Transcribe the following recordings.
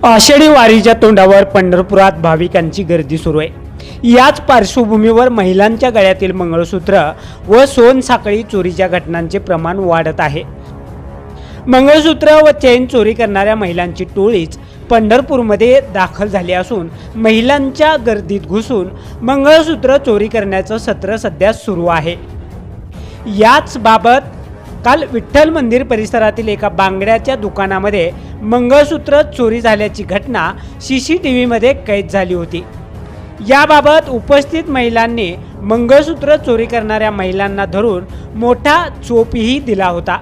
आषाढी वारीच्या तोंडावर पंढरपुरात भाविकांची गर्दी सुरू आहे। याच पार्श्वभूमीवर महिलांच्या गळ्यातील मंगळसूत्र व सोनसाखळी चोरीच्या घटनांचे प्रमाण वाढत आहे। मंगळसूत्र व चेन चोरी करणाऱ्या महिलांची टोळीच पंढरपूरमध्ये दाखल झाली असून महिलांच्या गर्दीत घुसून मंगळसूत्र चोरी करण्याचं सत्र सध्या सुरू आहे। याच बाबत काल विठ्ठल मंदिर परिसरातील एका बांगड्याच्या दुकानामध्ये मंगळसूत्र चोरी झाल्याची घटना CCTVमध्ये कैद झाली होती। याबाबत उपस्थित महिलांनी मंगळसूत्र चोरी करणाऱ्या महिलांना धरून मोठा चोपही दिला होता।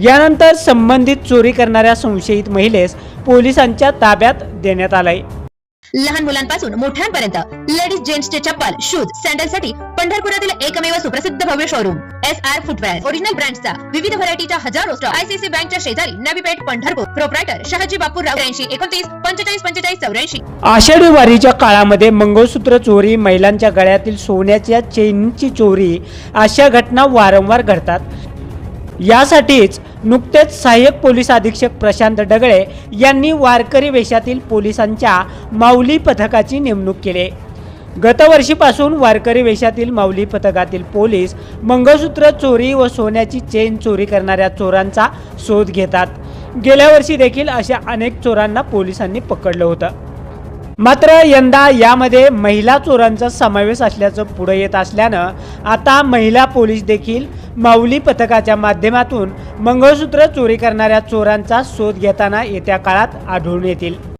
यानंतर संबंधित चोरी करणाऱ्या संशयित महिलेस पोलिसांच्या ताब्यात देण्यात आले। लहान मुलांपासून मोठ्यांपर्यंत लेडीज जेंट्सचे चप्पल शूज सॅन्डलसाठी पंढरपुरातील एकमेव सुप्रसिद्ध भव्य शोरूम SR फुटवेअर ओरिजिनल ब्रँड्सचा विविध व्हरायटीच्या हजारो स्टॉक ICC बँकच्या शेजारी नवी पेठ पंढरपूर। प्रोप्रायटर शहाजी बापूराव 83 29 45 45 84। आषाढी वारीच्या काळामध्ये मंगळसूत्र चोरी, महिलांच्या गळ्यातील सोन्याच्या चेनची चोरी अशा घटना वारंवार घडतात। यासाठीच नुकतेच सहाय्यक पोलीस अधीक्षक प्रशांत डगळे यांनी वारकरी वेशातील पोलिसांच्या माऊली पथकाची नेमणूक केली। गतवर्षीपासून वारकरी वेशातील माऊली पथकातील पोलीस मंगळसूत्र चोरी व सोन्याची चेन चोरी करणाऱ्या चोरांचा शोध घेतात। गेल्या वर्षी देखील अशा अनेक चोरांना पोलिसांनी पकडलं होतं। मात्र यंदा यामध्ये महिला चोरांचा समावेश असल्याचं पुढे येत असल्यानं आता महिला पोलीस देखील माऊली पथकाच्या माध्यमातून मंगळसूत्र चोरी करणाऱ्या चोरांचा शोध घेताना येत्या काळात आढळून येतील।